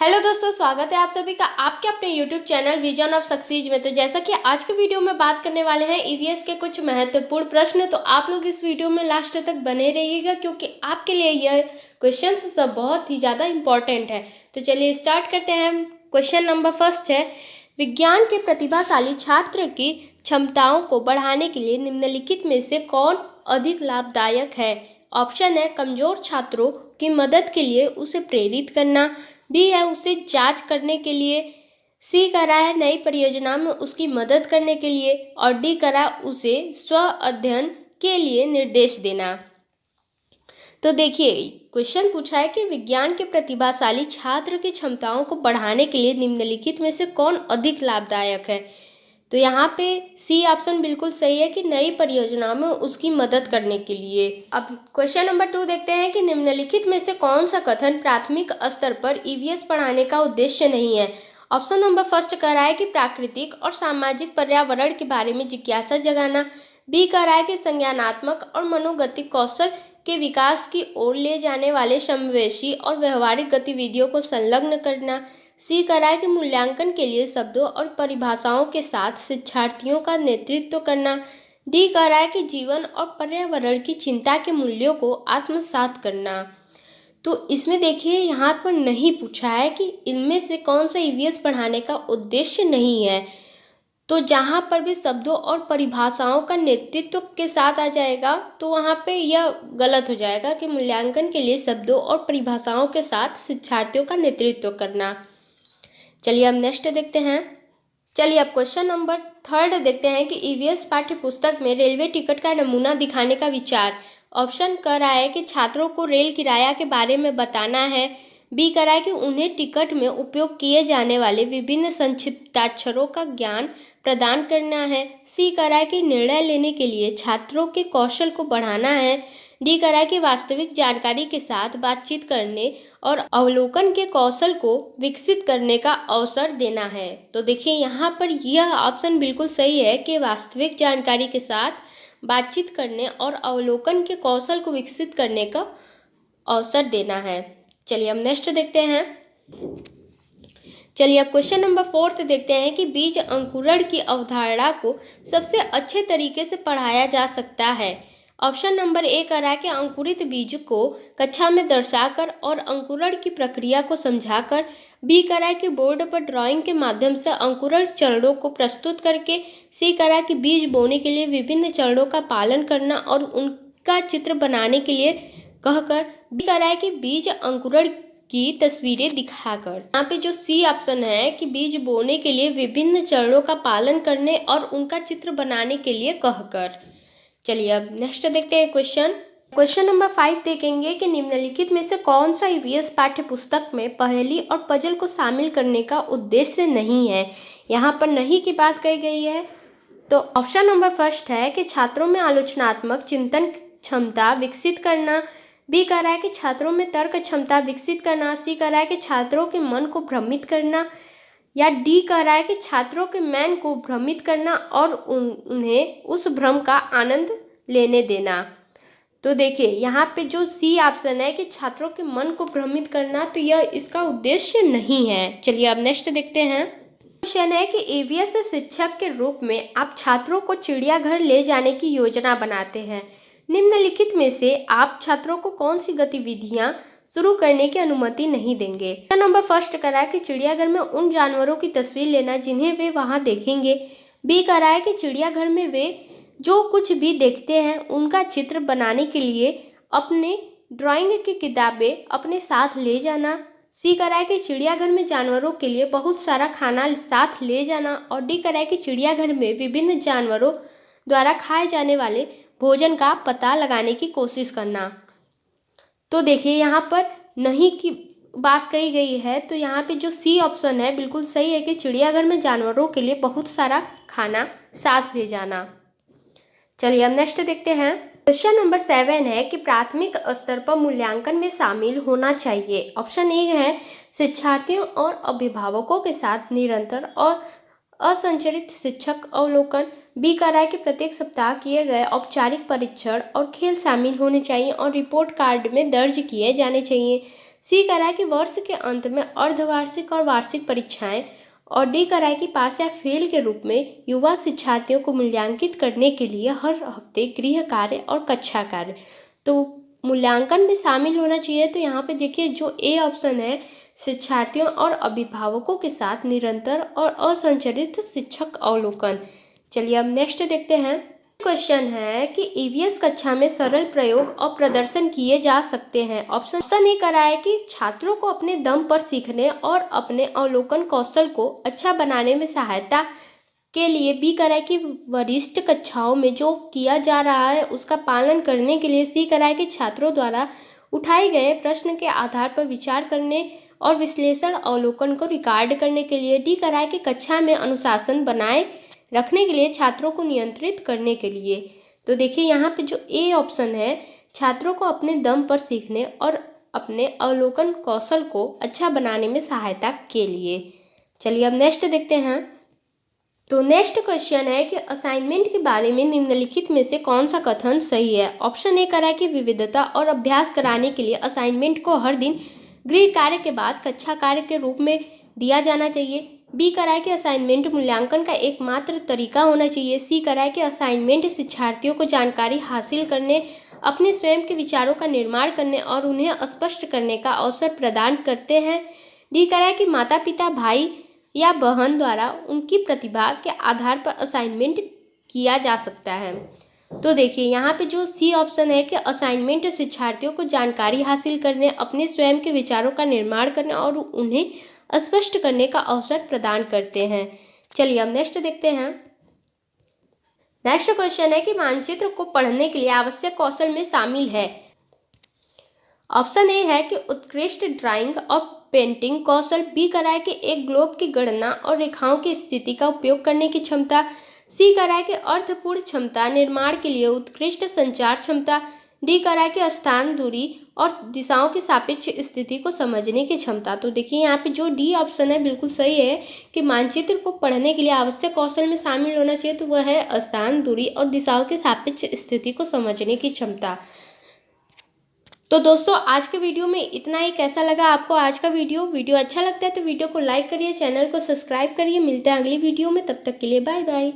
Hello दोस्तों, स्वागत है आप सभी का आपके अपने YouTube channel vision of success में। तो जैसा कि आज के वीडियो में बात करने वाले हैं ईवीएस के कुछ महत्वपूर्ण प्रश्न। तो आप लोग इस वीडियो में लास्ट तक बने रहिएगा क्योंकि आपके लिए यह क्वेश्चन सब बहुत ही ज़्यादा इम्पोर्टेंट है। तो चलिए स्टार्ट करते हैं। क्वेश्चन नंबर फर्स्ट है, विज्ञान के प्रतिभाशाली छात्र की क्षमताओं को बढ़ाने के लिए निम्नलिखित में से कौन अधिक लाभदायक है। ऑप्शन है, कमजोर छात्रों की मदद के लिए उसे प्रेरित करना, बी है उसे जांच करने के लिए, सी करा है नई परियोजना में उसकी मदद करने के लिए, और डी करा उसे स्व अध्ययन के लिए निर्देश देना। तो देखिए, क्वेश्चन पूछा है कि विज्ञान के प्रतिभाशाली छात्र की क्षमताओं को बढ़ाने के लिए निम्नलिखित में से कौन अधिक लाभदायक है। तो यहाँ पे सी ऑप्शन बिल्कुल सही है कि नई परियोजना में उसकी मदद करने के लिए। अब क्वेश्चन नंबर 2 देखते हैं कि निम्नलिखित में से कौन सा कथन प्राथमिक स्तर पर ईवीएस पढ़ाने का उद्देश्य नहीं है। ऑप्शन नंबर फर्स्ट कह रहा है कि प्राकृतिक और सामाजिक पर्यावरण के बारे में जिज्ञासा जगाना, बी कह रहा है कि संज्ञानात्मक और मनोगतिक कौशल के विकास की ओर ले जाने वाले समावेशी और व्यवहारिक गतिविधियों को संलग्न करना, सी कह रहा है कि मूल्यांकन के लिए शब्दों और परिभाषाओं के साथ शिक्षार्थियों का नेतृत्व करना, डी कह रहा है कि जीवन और पर्यावरण की चिंता के मूल्यों को आत्मसात करना। तो इसमें देखिए, यहाँ पर नहीं पूछा है कि इनमें से कौन सा ईवीएस पढ़ाने का उद्देश्य नहीं है। तो जहाँ पर भी शब्दों और परिभाषाओं का नेतृत्व के साथ आ जाएगा तो वहाँ पे यह गलत हो जाएगा कि मूल्यांकन के लिए शब्दों और परिभाषाओं के साथ शिक्षार्थियों का नेतृत्व करना। चलिए अब नेक्स्ट देखते हैं। चलिए अब क्वेश्चन नंबर 3 देखते हैं कि ईवीएस पाठ्य पुस्तक में रेलवे टिकट का नमूना दिखाने का विचार। ऑप्शन कह रहा है कि छात्रों को रेल किराया के बारे में बताना है, बी कह रहा है कि उन्हें टिकट में उपयोग किए जाने वाले विभिन्न संक्षिप्ताक्षरों का ज्ञान प्रदान करना है, सी कह रहा है कि निर्णय लेने के लिए छात्रों के कौशल को बढ़ाना है, डी कह रहा है कि वास्तविक जानकारी के साथ बातचीत करने और अवलोकन के कौशल को विकसित करने का अवसर देना है। तो देखिए, यहाँ पर यह ऑप्शन बिल्कुल सही है कि वास्तविक जानकारी के साथ बातचीत करने और अवलोकन के कौशल को विकसित करने का अवसर देना है। चलिए अब नेक्स्ट देखते हैं। चलिए अब क्वेश्चन नंबर 4 देखते हैं कि बीज अंकुरण की अवधारणा को सबसे अच्छे तरीके से पढ़ाया जा सकता है। ऑप्शन नंबर ए कह रहा है कि अंकुरित बीज को कक्षा में दर्शाकर और अंकुरण की प्रक्रिया को समझाकर, बी कह रहा है कि बोर्ड पर ड्राइंग के माध्यम से अंकुरण चरणों को प्रस्तुत करके, सी कह रहा है कि बीज बोने के लिए विभिन्न चरणों का पालन करना और उनका चित्र बनाने के लिए कहकर, डी कह रहा है कि बीज अंकुरण की तस्वीरें दिखाकर। यहाँ पे जो सी ऑप्शन है कि बीज बोने के लिए विभिन्न चरणों का पालन करने और उनका चित्र बनाने के लिए कहकर। चलिए अब नेक्स्ट देखते हैं क्वेश्चन नंबर 5 देखेंगे कि निम्नलिखित में से कौन सा ईवीएस पाठ्य पुस्तक में पहेली और पजल को शामिल करने का उद्देश्य नहीं है। यहाँ पर नहीं की बात कही गई है। तो ऑप्शन नंबर फर्स्ट है कि छात्रों में आलोचनात्मक चिंतन क्षमता विकसित करना, बी कह रहा है कि छात्रों में तर्क क्षमता विकसित करना, सी कह रहा है कि छात्रों के मन को भ्रमित करना, या डी कह रहा है कि छात्रों के मन को भ्रमित करना और उन्हें उस भ्रम का आनंद लेने देना। तो देखिए, यहाँ पे जो सी ऑप्शन है कि छात्रों के मन को भ्रमित करना, तो यह इसका उद्देश्य नहीं है। चलिए अब नेक्स्ट देखते हैं। क्वेश्चन है कि ईवीएस शिक्षक के रूप में आप छात्रों को चिड़ियाघर ले जाने की योजना बनाते हैं। निम्नलिखित में से आप छात्रों को कौन सी गतिविधियां शुरू करने की अनुमति नहीं देंगे। नंबर फर्स्ट कह रहा है कि चिड़ियाघर में उन जानवरों की तस्वीर लेना जिन्हें वे वहां देखेंगे, बी कह रहा है कि चिड़ियाघर में वे जो कुछ भी देखते हैं उनका चित्र बनाने के लिए अपने ड्राइंग की किताबें अपने साथ ले जाना, सी कह रहा है कि चिड़ियाघर में जानवरों के लिए बहुत सारा खाना साथ ले जाना, और डी कह रहा है कि चिड़ियाघर में विभिन्न जानवरों द्वारा खाए जाने वाले भोजन का पता लगाने की कोशिश करना। तो देखिए, यहाँ पर नहीं की बात कही गई है। तो यहाँ पे जो सी ऑप्शन है बिल्कुल सही है कि चिड़ियाघर में जानवरों के लिए बहुत सारा खाना साथ ले जाना। चलिए अब नेक्स्ट देखते हैं। क्वेश्चन नंबर 7 है कि प्राथमिक स्तर पर मूल्यांकन में शामिल होना चाहिए। ऑप्शन ए है शिक्षार्थियों और अभिभावकों के साथ निरंतर और असंरचित शिक्षक अवलोकन, बी कह रहा है कि प्रत्येक सप्ताह किए गए औपचारिक परीक्षण और खेल शामिल होने चाहिए और रिपोर्ट कार्ड में दर्ज किए जाने चाहिए, सी कह रहा है कि वर्ष के अंत में अर्धवार्षिक और वार्षिक परीक्षाएं, और डी कह रहा है कि पास या फेल के रूप में युवा शिक्षार्थियों को मूल्यांकित करने के लिए हर हफ्ते गृह कार्य और कक्षा कार्य। तो मूल्यांकन में शामिल होना चाहिए। तो यहाँ पे देखिए जो ए ऑप्शन है, शिक्षार्थियों और अभिभावकों के साथ निरंतर और असंरचित शिक्षक अवलोकन। चलिए अब नेक्स्ट देखते हैं। क्वेश्चन है कि ईवीएस कक्षा में सरल प्रयोग और प्रदर्शन किए जा सकते हैं। ऑप्शन ए करा है कि छात्रों को अपने दम पर सीखने और अपने अवलोकन कौशल को अच्छा बनाने में सहायता के लिए। बी करा है कि वरिष्ठ कक्षाओं में जो किया जा रहा है उसका पालन करने के लिए। सी करा है कि छात्रों द्वारा उठाए गए प्रश्न के आधार पर विचार करने और विश्लेषण अवलोकन को रिकॉर्ड करने के लिए। डी करा है कि कक्षा में अनुशासन बनाए रखने के लिए, छात्रों को नियंत्रित करने के लिए। तो देखिए यहाँ पे जो ए ऑप्शन है, छात्रों को अपने दम पर सीखने और अपने अवलोकन कौशल को अच्छा बनाने में सहायता के लिए। चलिए अब नेक्स्ट देखते हैं। तो नेक्स्ट क्वेश्चन है कि असाइनमेंट के बारे में निम्नलिखित में से कौन सा कथन सही है। ऑप्शन ए करा है कि विविधता और अभ्यास कराने के लिए असाइनमेंट को हर दिन गृह कार्य के बाद कक्षा कार्य के रूप में दिया जाना चाहिए। बी करा है कि असाइनमेंट मूल्यांकन का एकमात्र तरीका होना चाहिए। सी करा है कि असाइनमेंट शिक्षार्थियों को जानकारी हासिल करने, अपने स्वयं के विचारों का निर्माण करने और उन्हें स्पष्ट करने का अवसर प्रदान करते हैं। डी करा है कि माता पिता, भाई या बहन द्वारा उनकी प्रतिभा के आधार पर असाइनमेंट किया जा सकता है। तो देखिए यहाँ पे जो सी ऑप्शन है कि असाइनमेंट शिक्षार्थियों को जानकारी हासिल करने, अपने स्वयं के विचारों का निर्माण करने और उन्हें स्पष्ट करने का अवसर प्रदान करते हैं। चलिए अब नेक्स्ट देखते हैं। नेक्स्ट क्वेश्चन है कि मानचित्र को पढ़ने के लिए आवश्यक कौशल में शामिल है। ऑप्शन ए है कि उत्कृष्ट ड्राइंग और पेंटिंग कौशल। बी करा है कि एक ग्लोब की गणना और रेखाओं की स्थिति का उपयोग करने की क्षमता। सी करा है कि अर्थपूर्ण क्षमता निर्माण के लिए उत्कृष्ट संचार क्षमता। डी करा है कि स्थान, दूरी और दिशाओं की सापेक्ष स्थिति को समझने की क्षमता। तो देखिए यहाँ पे जो डी ऑप्शन है बिल्कुल सही है कि मानचित्र को पढ़ने के लिए आवश्यक कौशल में शामिल होना चाहिए। तो वह है स्थान, दूरी और दिशाओं की सापेक्ष स्थिति को समझने की क्षमता। तो दोस्तों आज के वीडियो में इतना ही। कैसा लगा आपको आज का वीडियो अच्छा लगता है तो वीडियो को लाइक करिए, चैनल को सब्सक्राइब करिए। मिलते हैं अगली वीडियो में, तब तक के लिए बाय बाय।